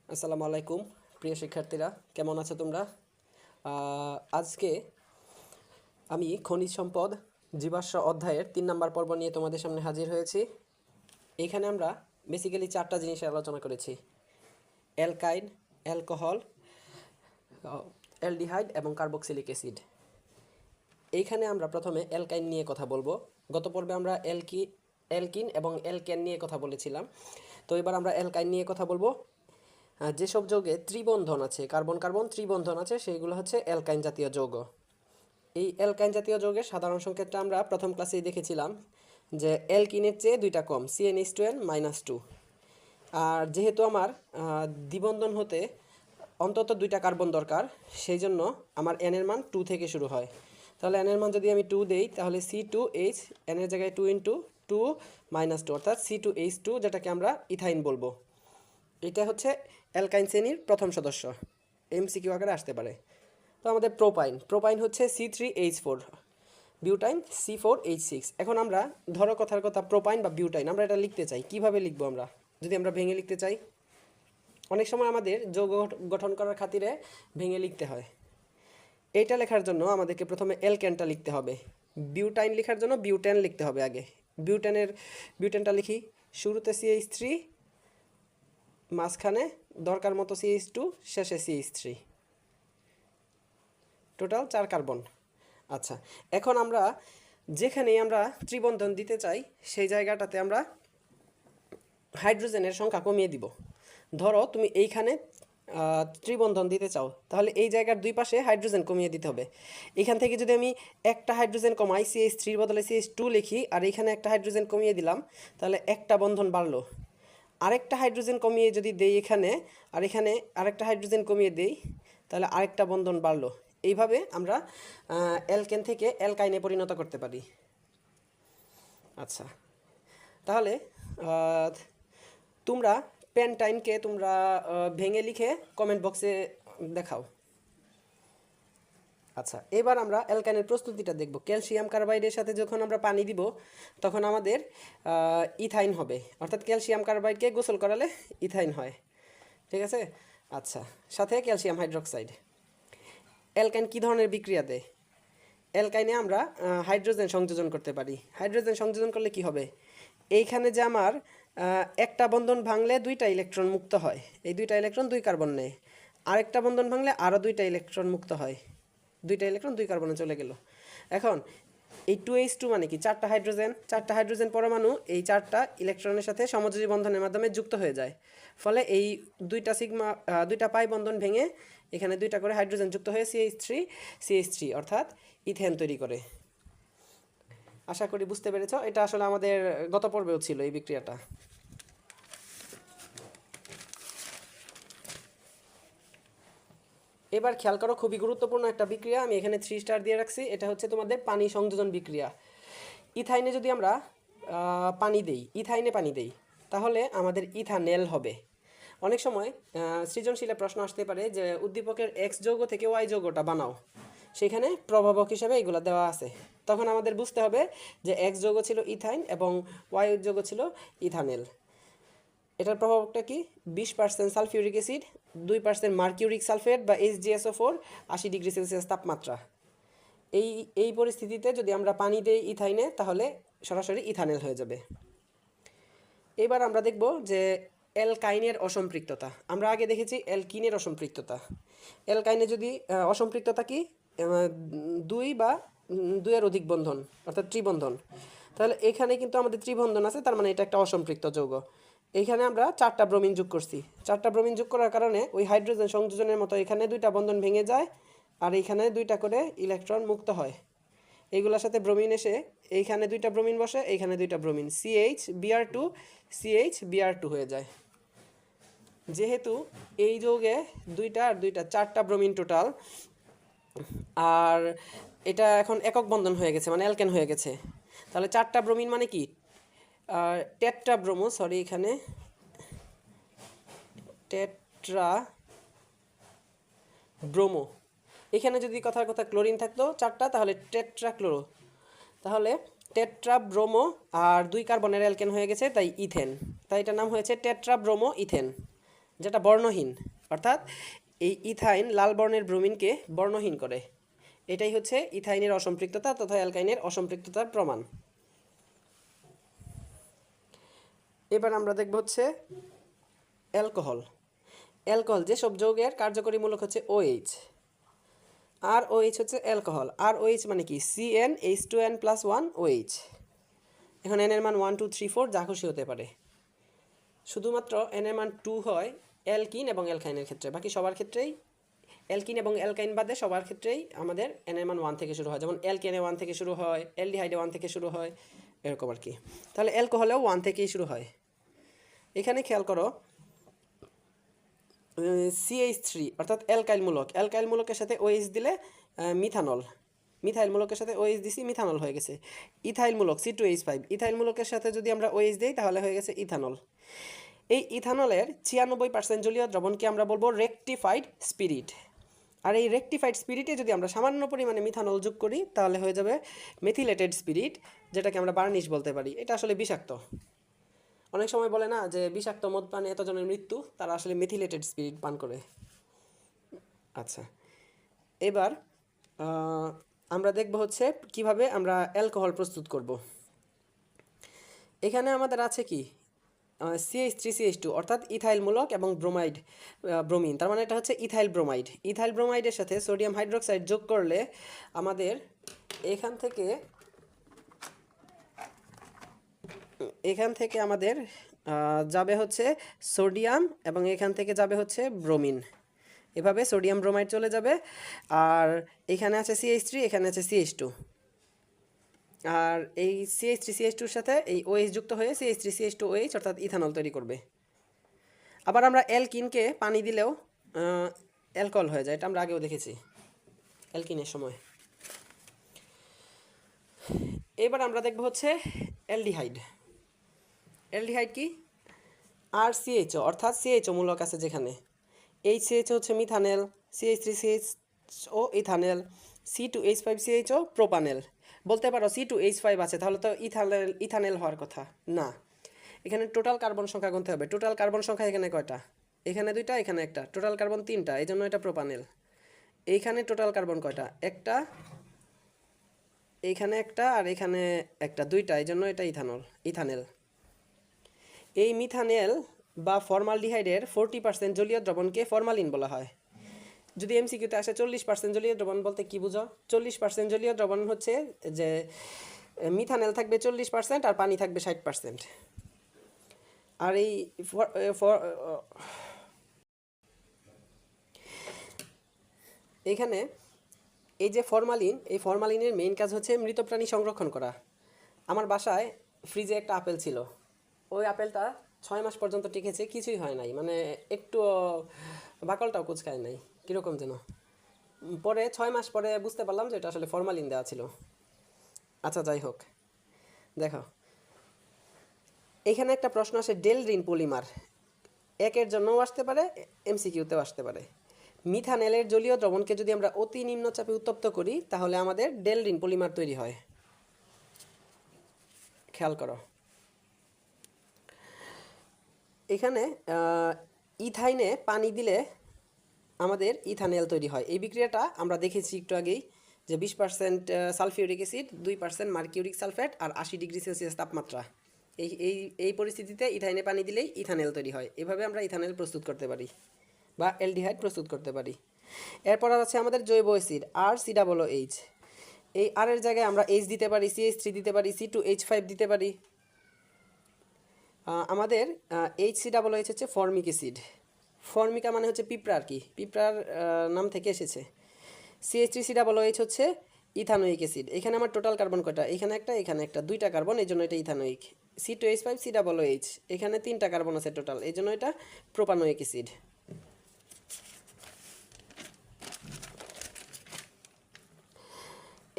আসসালামু আলাইকুম প্রিয় শিক্ষার্থীরা, কেমন আছো তোমরা? আজকে আমি খনিজ সম্পদ জীবাশ্ম অধ্যায়ের 3 নম্বর পর্ব নিয়ে তোমাদের সামনে হাজির হয়েছি। এইখানে আমরা বেসিক্যালি 4টা জিনিসের আলোচনা করেছি: অ্যালকাইন, অ্যালকোহল, অ্যালডিহাইড এবং কার্বক্সিলিক অ্যাসিড। এইখানে আমরা প্রথমে অ্যালকাইন নিয়ে কথা বলবো। গত পর্বে আমরা অ্যালকিন এবং অ্যালকেন নিয়ে কথা বলেছিলাম, তো এবার আমরা অ্যালকাইন নিয়ে কথা বলবো। যেসব যৌগে ত্রিবন্ধন আছে, কার্বন কার্বন ত্রিবন্ধন আছে, সেইগুলো হচ্ছে অ্যালকাইন জাতীয় যৌগ। এই অ্যালকাইন জাতীয় যৌগের সাধারণ সংকেতটা আমরা প্রথম ক্লাসেই দেখেছিলাম যে অ্যালকিনের চেয়ে 2টা কম, CnH2n-2। আর যেহেতু আমার দ্বিবন্ধন হতে অন্তত 2টা কার্বন দরকার, সেই জন্য আমার n এর মান 2 থেকে শুরু হয়। তাহলে n এর মান যদি আমি 2 দেই, তাহলে C2H, n এর জায়গায় 2 × 2 - 2, অর্থাৎ C2H2, যেটাকে আমরা ইথাইন বলবো। এটা হচ্ছে অ্যালকাইন শ্রেণীর প্রথম সদস্য, MCQ আকারে আসতে পারে। তো আমাদের প্রোপাইন হচ্ছে C3H4, বিউটাইন C4H6। এখন আমরা ধরো কথার কথা প্রোপাইন বা বিউটাইন আমরা এটা লিখতে চাই, কিভাবে লিখবো আমরা? যদি আমরা ভেঙে লিখতে চাই, অনেক সময় আমাদের যৌগ গঠন করার খাতিরে ভেঙে লিখতে হয়। এইটা লেখার জন্য আমাদেরকে প্রথমে অ্যালকেনটা লিখতে হবে, বিউটাইন লেখার জন্য বিউটেন লিখতে হবে আগে। বিউটেনটা লিখি, শুরুতে CH3, মাঝখানে দরকার মতো CH2, শেষে CH3, টোটাল 4 কার্বন। আচ্ছা, এখন আমরা যেখানেই আমরা ত্রিবন্ধন দিতে চাই সেই জায়গাটাতে আমরা হাইড্রোজেনের সংখ্যা কমিয়ে দিব। ধরো তুমি এইখানে ত্রিবন্ধন দিতে চাও, তাহলে এই জায়গার দুই পাশে হাইড্রোজেন কমিয়ে দিতে হবে। এখান থেকে যদি আমি একটা হাইড্রোজেন কমাই, CH3-র বদলে CH2 লিখি, আর এইখানে একটা হাইড্রোজেন কমিয়ে দিলাম, তাহলে একটা বন্ধন বাড়লো। আরেকটা হাইড্রোজেন কমিয়ে যদি দেই এখানে, আর এখানে আরেকটা হাইড্রোজেন কমিয়ে দেই, তাহলে আরেকটা বন্ধন বাড়লো। এইভাবে আমরা অ্যালকেন থেকে অ্যালকাইনে পরিণত করতে পারি। আচ্ছা, তাহলে তোমরা পেন্টাইনকে তোমরা ভেঙে লিখে কমেন্ট বক্সে দেখাও। আচ্ছা, এবার আমরা অ্যালকাইনের প্রস্তুতিটা দেখব। ক্যালসিয়াম কার্বাইডের সাথে যখন আমরা পানি দিব, তখন আমাদের ইথাইন হবে, অর্থাৎ ক্যালসিয়াম কার্বাইডকে গোসল করালে ইথাইন হয়। ঠিক আছে? আচ্ছা, সাথে ক্যালসিয়াম হাইড্রোক্সাইড। অ্যালকাইন কী ধরনের বিক্রিয়া দেয়? অ্যালকাইনে আমরা হাইড্রোজেন সংযোজন করতে পারি। হাইড্রোজেন সংযোজন করলে কি হবে? এইখানে যে আমার একটা বন্ধন ভাঙলে 2টা ইলেকট্রন মুক্ত হয়, এই 2টা ইলেকট্রন 2 কার্বন নেয়। আরেকটা বন্ধন ভাঙলে আরও 2টা ইলেকট্রন মুক্ত হয়, 2টা ইলেকট্রন 2 কার্বনে চলে গেল। এখন এই 2H2 মানে কি? 4টা হাইড্রোজেন পরমাণু এই 4টা ইলেকট্রনের সাথে সমযোজী বন্ধনের মাধ্যমে যুক্ত হয়ে যায়। ফলে এই 2টা পাই বন্ধন ভেঙে এখানে 2টা করে হাইড্রোজেন যুক্ত হয়ে CH3 অর্থাৎ ইথেন তৈরি করে। আশা করি বুঝতে পেরেছ। এটা আসলে আমাদের গত পর্বেও ছিল এই বিক্রিয়াটা। এবার খেয়াল করো, খুবই গুরুত্বপূর্ণ একটা বিক্রিয়া, আমি এখানে 3 স্টার দিয়ে রাখছি। এটা হচ্ছে তোমাদের পানি সংযোজন বিক্রিয়া। ইথাইনে যদি আমরা ইথাইনে পানি দেই, তাহলে আমাদের ইথানেল হবে। অনেক সময় সৃজনশীলে প্রশ্ন আসতে পারে যে উদ্দীপকের X যৌগ থেকে Y যৌগটা বানাও, সেখানে প্রভাবক হিসেবে এগুলো দেওয়া আছে। তখন আমাদের বুঝতে হবে যে X যৌগ ছিল ইথাইন এবং Y যৌগ ছিল ইথানেল। এটার প্রভাবকটা কি? 20% সালফিউরিক অ্যাসিড, 2% মার্কিউরিক সালফেট বা HgSO4, 80 ডিগ্রি সেলসিয়াস তাপমাত্রা। এই পরিস্থিতিতে যদি আমরা পানি দেই ইথাইনে, তাহলে সরাসরি ইথানেল হয়ে যাবে। এবার আমরা দেখব যে অ্যালকাইনের অসম্পৃক্ততা। আমরা আগে দেখেছি অ্যালকিনের অসম্পৃক্ততা। অ্যালকাইনে যদি অসম্পৃক্ততা কি? 2 বা 2-এর অধিক বন্ধন, অর্থাৎ ত্রিবন্ধন। তাহলে এখানে কিন্তু আমাদের ত্রিবন্ধন আছে, তার মানে এটা একটা অসম্পৃক্ত যৌগ। এইখানে আমরা 4টা ব্রোমিন যোগ করছি। 4টা ব্রোমিন যোগ করার কারণে ওই হাইড্রোজেন সংযোজনের মতো এখানে 2টা বন্ধন ভেঙে যায়, আর এইখানে 2টা করে ইলেকট্রন মুক্ত হয়। এইগুলোর সাথে ব্রোমিন এসে এইখানে 2টা ব্রোমিন বসে, এইখানে 2টা ব্রোমিন, CH Br2 হয়ে যায়। যেহেতু এই যৌগে 2টা আর 2টা 4টা ব্রোমিন টোটাল, আর এটা এখন একক বন্ধন হয়ে গেছে, মানে অ্যালকেন হয়ে গেছে। তাহলে 4টা ব্রোমিন মানে কি? এখানে টেট্রা ব্রোমো। এখানে যদি কথার কথা ক্লোরিন থাকতো 4টা, তাহলে টেট্রাক্লোরো। তাহলে টেট্রা ব্রোমো আর 2 কার্বনের অ্যালকেন হয়ে গেছে, তাই ইথেন। তাই এটার নাম হয়েছে টেট্রা ব্রোমো ইথেন। যেটা বর্ণহীন, অর্থাৎ এই ইথাইন লাল বর্ণের ব্রোমিনকে বর্ণহীন করে। এটাই হচ্ছে ইথাইনের অসম্পৃক্ততা তথা অ্যালকাইনের অসম্পৃক্ততার প্রমাণ। এবার আমরা দেখব হচ্ছে অ্যালকোহল। অ্যালকোহল যেসব যৌগের কার্যকরী মূলক হচ্ছে OH, আর OH হচ্ছে অ্যালকোহল। আর OH মানে কি CnH2n+1 OH। এখন n এর মান 1 2 3 4 যা খুশি হতে পারে, শুধুমাত্র n এর মান 2 হয় অ্যালকিন এবং অ্যালকাইনের ক্ষেত্রে, বাকি সবার ক্ষেত্রেই অ্যালকিন এবং অ্যালকাইন বাদে সবার ক্ষেত্রেই আমাদের n এর মান 1 থেকে শুরু হয়, যেমন অ্যালকেনে 1 থেকে শুরু হয়, অ্যালডিহাইডে 1 থেকে শুরু হয়, এরকম আর কি। তাহলে অ্যালকোহলেও 1 থেকেই শুরু হয়। এখানে খেয়াল করো CH3 অর্থাৎ অ্যালকাইল মূলক, অ্যালকাইল মূলকের সাথে OH দিলে মিথানল, মিথাইল মূলকের সাথে OH দিছি মিথানল হয়ে গেছে। ইথাইল মূলক C2H5, ইথাইল মূলকের সাথে যদি আমরা OH দিই তাহলে হয়ে গেছে ইথানল। এই ইথানলের 96% জলীয় দ্রবণকে আমরা বলবো রেকটিফাইড স্পিরিট। আর এই রেকটিফাইড স্পিরিটে যদি আমরা সামান্য পরিমাণে মিথানল যোগ করি তাহলে হয়ে যাবে মেথিলেটেড স্পিরিট, যেটাকে আমরা বার্নিশ বলতে পারি। এটা আসলে বিষাক্ত। অনেক সময় বলে না যে বিষাক্ত মদ পানে এতজনের মৃত্যু, তারা আসলে মেথিলেটেড স্পিরিট পান করে। আচ্ছা, এবার আমরা দেখব হচ্ছে কিভাবে আমরা অ্যালকোহল প্রস্তুত করব। এখানে আমাদের আছে কি CH3CH2 অর্থাৎ ইথাইল মূলক এবং ব্রোমিন, তার মানে এটা হচ্ছে ইথাইল ব্রোমাইড। ইথাইল ব্রোমাইডের সাথে সোডিয়াম হাইড্রোক্সাইড যোগ করলে আমাদের এখান থেকে আমাদের যাবে হচ্ছে সোডিয়াম এবং এখান থেকে যাবে হচ্ছে ব্রোমিন। এভাবে সোডিয়াম ব্রোমাইড চলে যাবে। আর এখানে আছে CH3, এখানে আছে CH2, আর এই CH3CH2-র সাথে এই OH যুক্ত হয়ে CH3CH2OH অর্থাৎ ইথানল তৈরি করবে। আবার আমরা অ্যালকিনকে পানি দিলেও অ্যালকোহল হয়ে যায়, এটা আমরা আগেও দেখেছি অ্যালকিনের সময়। এবার আমরা দেখব হচ্ছে অ্যালডিহাইড। অ্যালডিহাইড কি? RCHO অর্থাৎ CHO মূলক আছে যেখানে, HCHO হচ্ছে মিথানেল, CH3CHO ইথানেল, C2H5CHO প্রোপানেল। বলতে পারো C2H5 আছে, তাহলে তো ইথানেল হওয়ার কথা না। এখানে টোটাল কার্বন সংখ্যা গুনতে হবে। টোটাল কার্বন সংখ্যা এখানে কয়টা? এখানে 2টা, এখানে 1টা, টোটাল কার্বন 3টা, এই জন্য এটা প্রোপানেল। এইখানে টোটাল কার্বন কয়টা? 1টা, এইখানে 1টা, আর এখানে 1টা, 2টা, এই জন্য এটা ইথানেল। এই মিথানেল বা ফর্মালডিহাইডের 40% জলীয় দ্রবণকে ফরমালিন বলা হয়। যদি MCQতে আসে 40% জলীয় দ্রবণ বলতে কি বুঝো? 40% জলীয় দ্রবণ হচ্ছে যে মিথানেল থাকবে 40% আর পানি থাকবে 60%। আর এই এখানে এই যে ফরমালিন, এই ফরমালিনের মেইন কাজ হচ্ছে মৃত প্রাণী সংরক্ষণ করা। আমার বাসায় ফ্রিজে একটা আপেল ছিল, ওই আপেলটা 6 মাস পর্যন্ত টিকেছে, কিছুই হয় নাই, মানে একটু বাকলটাও কুচকায় নাই, কীরকম যেন। পরে 6 মাস পরে বুঝতে পারলাম যে এটা আসলে ফরমালিন দেওয়া ছিল। আচ্ছা, যাই হোক, দেখো এখানে একটা প্রশ্ন আসে, ডেলরিন পলিমার একের জন্যও আসতে পারে, MCQতেও আসতে পারে। মিথানেলের জলীয় দ্রবণকে যদি আমরা অতি নিম্নচাপে উত্তপ্ত করি তাহলে আমাদের ডেলরিন পলিমার তৈরি হয়। খেয়াল করো, এখানে ইথাইনে পানি দিলে আমাদের ইথানেল তৈরি হয়। এই বিক্রিয়াটা আমরা দেখেছি একটু আগেই, যে 20% সালফিউরিক অ্যাসিড, 2% মার্কিউরিক সালফেট আর 80 ডিগ্রি সেলসিয়াস তাপমাত্রা, এই এই এই পরিস্থিতিতে ইথাইনে পানি দিলেই ইথানেল তৈরি হয়। এভাবে আমরা ইথানেল প্রস্তুত করতে পারি বা অ্যালডিহাইড প্রস্তুত করতে পারি। এরপর আছে আমাদের জৈব অ্যাসিড RCOOH। এই আর এর জায়গায় আমরা H দিতে পারি, CH3 দিতে পারি, C2H5 দিতে পারি। আমাদের HCOOH হচ্ছে ফর্মিক অ্যাসিড। ফর্মিকা মানে হচ্ছে পিঁপড়া আর কি, পিঁপড়ার নাম থেকে এসেছে। CH3COOH হচ্ছে ইথানোয়িক অ্যাসিড। এখানে আমার টোটাল কার্বন কয়টা? এখানে 1টা, এখানে 1টা, 2টা কার্বন, এই জন্য এটা ইথানোয়িক। C2H5COOH, এখানে 3টা কার্বন আছে টোটাল, এই জন্য এটা প্রোপানোয়িক অ্যাসিড।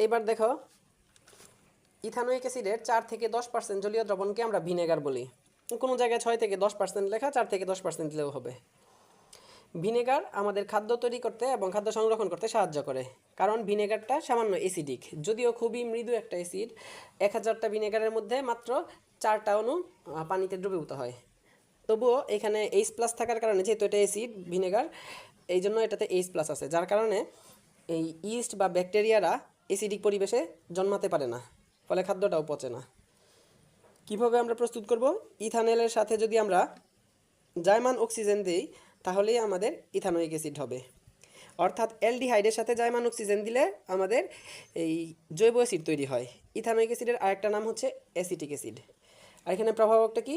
এবার দেখো, ইথানোয়িক অ্যাসিডের 4 থেকে 10% জলীয় দ্রবণকে আমরা ভিনেগার বলি। কোনো জায়গায় 6 থেকে 10% লেখা, 4 থেকে 10% দিলেও হবে। ভিনেগার আমাদের খাদ্য তৈরি করতে এবং খাদ্য সংরক্ষণ করতে সাহায্য করে, কারণ ভিনেগারটা সামান্য অ্যাসিডিক, যদিও খুবই মৃদু একটা অ্যাসিড। 1000টা ভিনেগারের মধ্যে মাত্র 4টা অণু পানিতে দ্রবীভূত হয়। তবুও এখানে এইচ প্লাস থাকার কারণে, যেহেতু এটা অ্যাসিড ভিনেগার, এই জন্য এটাতে এইচ প্লাস আছে, যার কারণে এই ইস্ট বা ব্যাকটেরিয়ারা অ্যাসিডিক পরিবেশে জন্মাতে পারে না, ফলে খাদ্যটাও পচে না। কিভাবে আমরা প্রস্তুত করব? ইথানলের সাথে যদি আমরা জাইমান অক্সিজেন দিই তাহলেই আমাদের ইথানোয়িক অ্যাসিড হবে। অর্থাৎ অ্যালডিহাইডের সাথে জাইমান অক্সিজেন দিলে আমাদের এই জৈব অ্যাসিড তৈরি হয়। ইথানোয়িক অ্যাসিডের আরেকটা নাম হচ্ছে অ্যাসিটিক অ্যাসিড। আর এখানে প্রভাবকটা কি?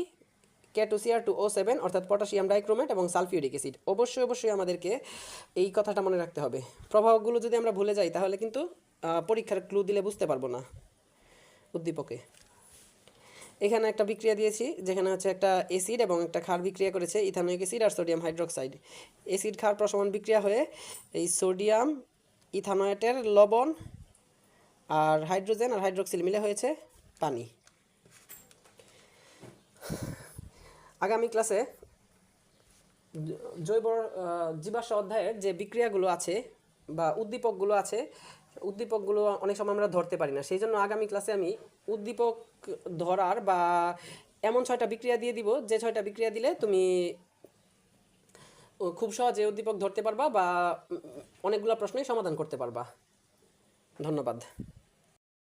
K2Cr2O7 অর্থাৎ পটাশিয়াম ডাইক্রোমেট এবং সালফিউরিক অ্যাসিড। অবশ্যই আমাদেরকে এই কথাটা মনে রাখতে হবে। প্রভাবকগুলো যদি আমরা ভুলে যাই তাহলে কিন্তু পরীক্ষার ক্লু দিলে বুঝতে পারবো না উদ্দীপকে। এখানে একটা বিক্রিয়া দিয়েছি যেখানে হচ্ছে একটা অ্যাসিড এবং একটা ক্ষার বিক্রিয়া করেছে, ইথানোয়িক অ্যাসিড আর সোডিয়াম হাইড্রোক্সাইড। অ্যাসিড ক্ষার প্রশমন বিক্রিয়া হয়ে এই সোডিয়াম ইথানয়েটের লবণ আর হাইড্রোজেন আর হাইড্রোক্সিল মিলে হয়েছে পানি। আগামী ক্লাসে জৈব জীবাশ্ম অধ্যায়ের যে বিক্রিয়াগুলো আছে বা উদ্দীপকগুলো আছে, উদ্দীপকগুলো অনেক সময় আমরা ধরতে পারি না, সেই জন্য আগামী ক্লাসে আমি উদ্দীপক ধরার বা এমন 6টা বিক্রিয়া দিয়ে দিব, যে 6টা বিক্রিয়া দিলে তুমি খুব সহজে উদ্দীপক ধরতে পারবা বা অনেকগুলো প্রশ্নই সমাধান করতে পারবা। ধন্যবাদ।